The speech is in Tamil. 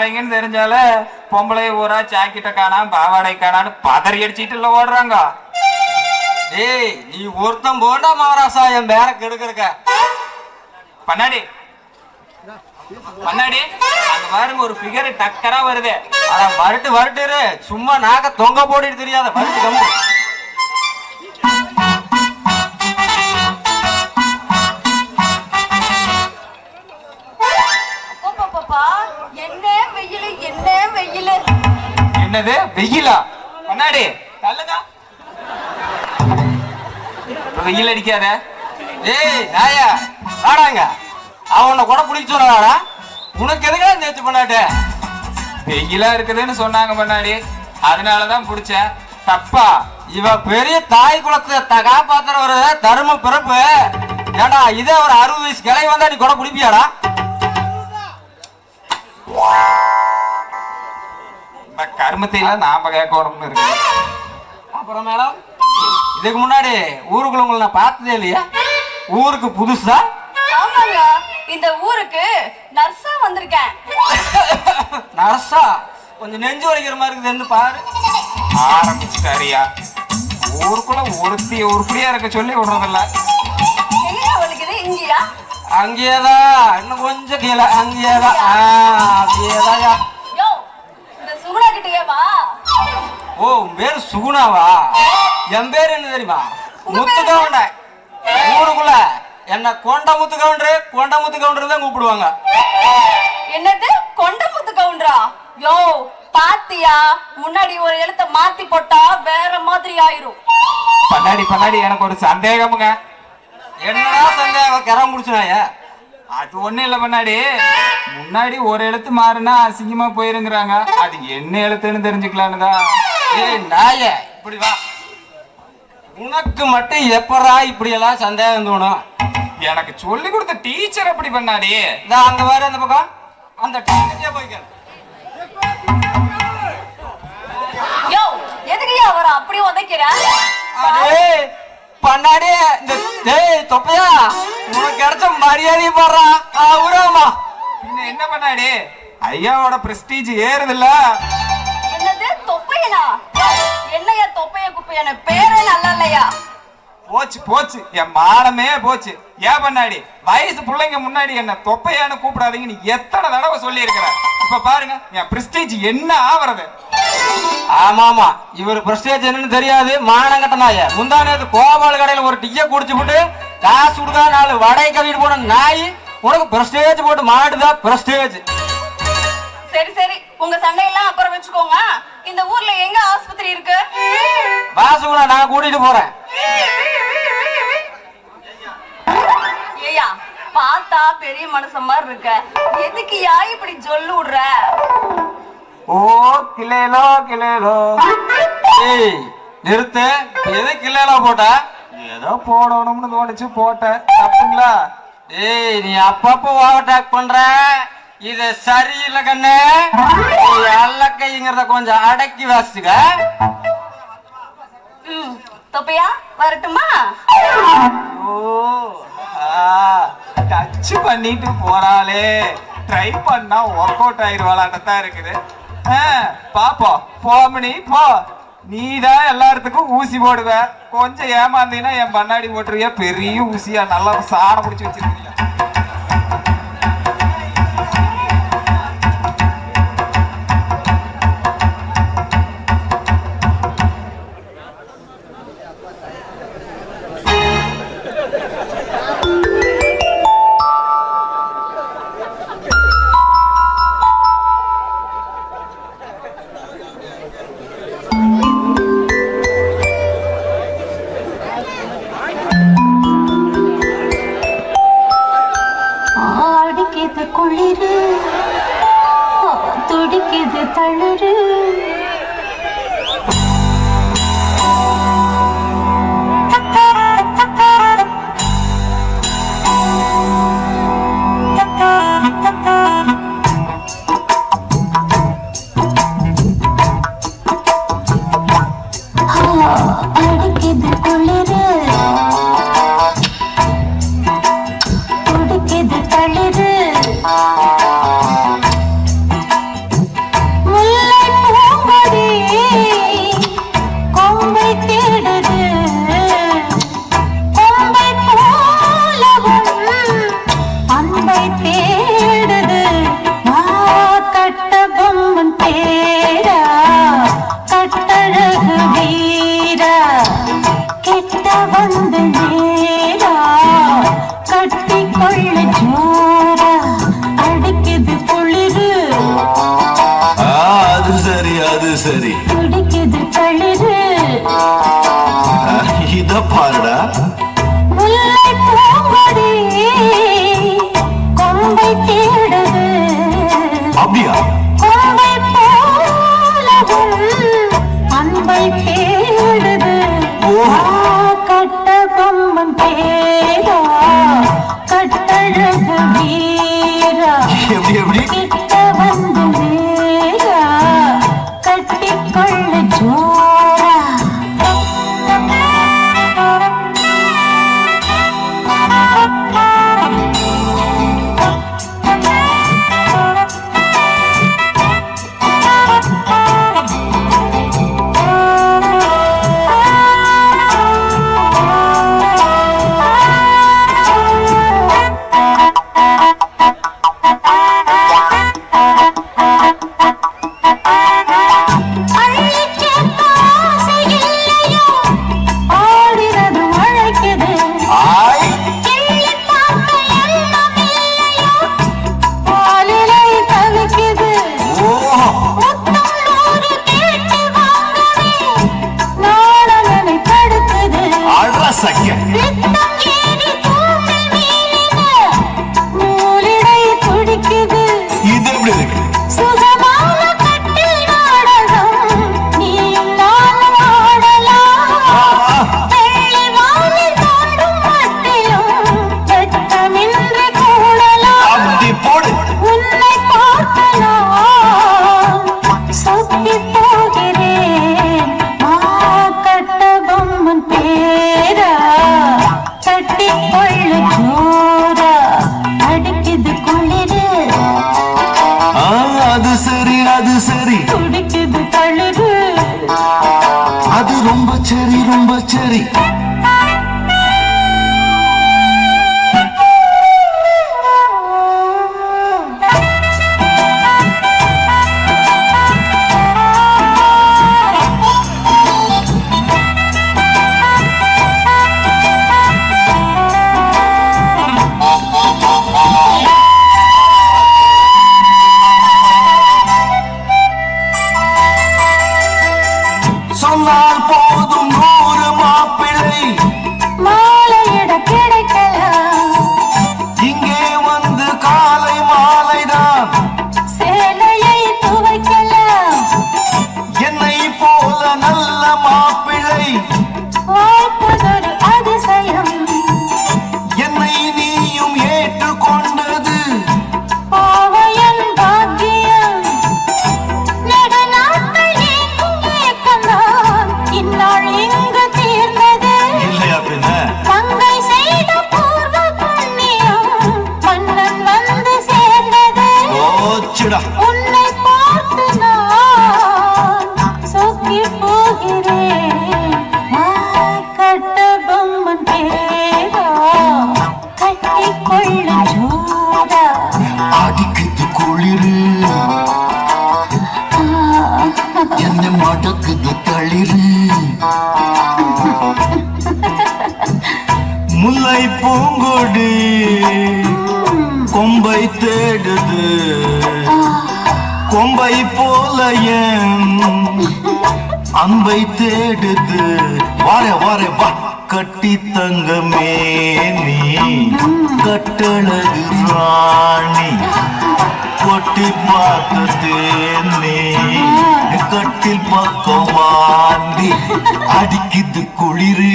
தெரிஞ்சால பொம்பளை ஊரா ஜாக்கெட்ட காணாம பாவாடை காணான்னு பதறி அடிச்சிட்டு ஓடுறாங்க. ஏய் நீ ஒருத்தம் போண்டா மகாராசா என் பேர கெடுக்கிறக்க பண்ணாடி பண்ணாடி அங்க பாருங்க ஒரு ஃபிகர் டக்கரா வருது. அட வரட்டு வரட்டு சும்மா நாக்க தொங்க போட்டுட்டு தெரியாத வரட்டு கம்மு. என்னது வெயிலா? பண்ணாடி தள்ளுங்க, வெயில் அடிக்காத. ஏய் நாயா வாடாங்க, அவனை கூட பிடிக்க சொன்னாடா. உனக்கு எதுக்கா நேற்று பண்ணாட்டு வெயிலா இருக்குதுன்னு சொன்னாங்க பண்ணாடி, அதனாலதான் பிடிச்சேன். தப்பா? இவ பெரிய தாய் குளத்தை காப்பாத்துற ஒரு தர்ம பிறப்பு. ஏடா இதே ஒரு 60 வயசு கிளை வந்தா நீ கூட பிடிப்பியாடா? கருமத்தையில நாம கேட்கணும்னு இருக்கு. அப்புறம் மேடம் இதுக்கு முன்னாடி ஊருக்குள்ள உங்களை நான் பார்த்ததே இல்லையா? ஊருக்கு புதுசா? ஆமாங்க, இந்த ஊருக்கு நர்ஸா வந்திருக்கேன். நர்ஸா? கொஞ்சம் நெஞ்சு வலிக்கிற மாதிரி இருக்குது பாரு. ஆரம்பிச்சுட்டாரியா, ஊருக்குள்ள ஒருத்தி உருப்படியா இருக்க சொல்லி விடுறதில்ல. எங்க வலிக்குது? இங்கயா? அங்கேயேதான், இன்னும் கொஞ்சம் கீழே. அங்கேயேதான், அங்கேயேதாயா. இந்த சுகுணா கிட்டேவா? ஓ பேரு சுகுணாவா? என் பேரு என்ன தெரியுமா? முத்துக்கவுண்ட. ஊருக்குள்ள என்ன கொண்ட முத்துக்கவுண்டரு, கொண்ட முத்துக்கவுண்டரு தான் கூப்பிடுவாங்க. என்னது கொண்ட முத்துக்கவுண்டரா? யோ பாத்தியா, முன்னாடி ஒரு எழுத்த மாத்தி போட்டா வேற மாதிரி ஆயிரும். பண்ணாடி பண்ணாடி எனக்கு ஒரு சந்தேகமுங்க. என்னடா சந்தேகம்? கரம் முடிச்சுனாய? அது ஒண்ணு இல்ல பண்ணாடி, முன்னாடி ஒரு எழுத்து மாறுனா அசிங்கமா போயிருங்கிறாங்க. அது என்ன எழுத்துன்னு தெரிஞ்சுக்கலான்னு தான். ஏய் நாய இப்படி வா. உனக்கு மட்டும் எப்படா இப்படி எல்லாம் சந்தேகம் தோணும்? எனக்கு சொல்லி கொடுத்த டீச்சர் அப்படி பண்ணாடி. அங்க பாரு அந்த பக்கம், அந்த டீச்சரே போய்க்க. யோ எதுக்குயா வர அப்படி உதைக்கிற? டேய் பண்ணாடி, இந்த டேய் தொப்பையா உனக்கு கிடைச்ச மரியாதையை பாடுறா. உடாமா பின்ன என்ன பண்ணாடி, ஐயாவோட பிரஸ்டீஜ் ஏறுதுல்ல. என்னது தொப்பையனா? என்னையா தொப்பைய குப்பையான பேரே நல்லா இல்லையா? போச்சு போச்சு, என் மானமே போச்சு. ஏன் பண்ணாடி, வயசு பிள்ளைங்க முன்னாடி என்ன தொப்பையான்னு கூப்பிடாதீங்கன்னு எத்தனை தடவை சொல்லி இருக்கிற. இப்ப பாருங்க என் பிரஸ்டீஜ் என்ன ஆவறது. ஆமாமா, இவர் பிரஸ்டேஜ் என்னன்னு தெரியாது. மானம் கட்டனாய முந்தானது கோபால் கடையில ஒரு டீய குடிச்சு போட்டு காசு கொடுத்தா 4 வடை கவிட்டு போன நாய் உனக்கு பிரஸ்டேஜ் போட்டு மாட்டுதா பிரஸ்டேஜ். சரி சரி, உங்க சண்டையெல்லாம் அப்புறம் வச்சுக்கோங்க. இந்த ஊர்ல எங்க ஆஸ்பத்திரி இருக்கு? வாசுகுணா நான் கூட்டிட்டு போறேன். ஏயா பார்த்தா பெரிய மனுஷன் மாதிரி இருக்க, எதுக்கு யா இப்படி சொல்லு விடுற? ஓ கிளேலோ கிளேலோ. ஏய் நிறுத்து, எது கிள்ளையில போட்ட? ஏதோ போடணும்னு தோணுச்சு போட்டேன். தப்புங்களா? ஏய் நீ அப்பப்போ ஓவர் டாக் பண்ற, இது சரியில்லை கண்ணு. அல்லக்கைங்கிறத கொஞ்சம் அடக்கி வாசிச்சுக்க. தொப்பையா வரட்டுமா? டச் பண்ணிட்டு போறாளே, ட்ரை பண்ணா ஒர்க் அவுட் ஆயிடுவாளாட்டத்தான் இருக்குது. பாப்போம் போமணி போ. நீதான் எல்லாத்துக்கும் ஊசி போடுவ, கொஞ்சம் ஏமாந்தீங்கன்னா என் பண்ணாடி போட்டுருவியா பெரிய ஊசியா நல்லா சாணம் பிடிச்சி வச்சிருக்கீங்க. குளிரு துடிக்குது தளரு. அடிக்குது குளிரு துடிக்குது தளரு. அன்பை தேடுது கட்ட பொம்மன் பேரா கட்டழகு வீரா கிட்ட வந்து வீரா கட்டிக்கொள்ள ஜோரா ரொம்ப சரி சொன்னால் போதும் 100 மாப்பிள்ளை மாலையிட கிடைக்கலாம் இங்கே வந்து காலை மாலைதான் சேலையை துவைக்கலாம் என்னை போல நல்ல மாப்பிள்ளை வாய்ப்பதொரு அதிசயம் என்னை நீயும் ஏற்றுக்கொண்டது பாவையன் பாக்கியம் நெடுநாட்கள் ஏங்கும் ஏக்கம்தான் இந்நாள் இங்கு தீர்ந்தது இல்லையா பின்ன தங்கை செய்த பூர்வ புண்ணியம் மன்னன் வந்து சேர்ந்தது ஓச்சுடா உன்னை பார்த்து நான் சொக்கி போகிறேன் கட்ட பொம்மன் பேரா கட்டிக்கொள்ள ஜோரா அடிக்குது குளிரு என்ன மடக்குது தளிரு முல்லை பூங்கொடி கொம்பை தேடுது கொம்பை போல என் அன்பை தேடுது வாரே வாரே வா கட்டி தங்கமே நீ கட்டழகு ராணி கொட்டி பார்த்த தேனே கட்டில் பக்கம் வாந்தி அடிக்குது குளிரு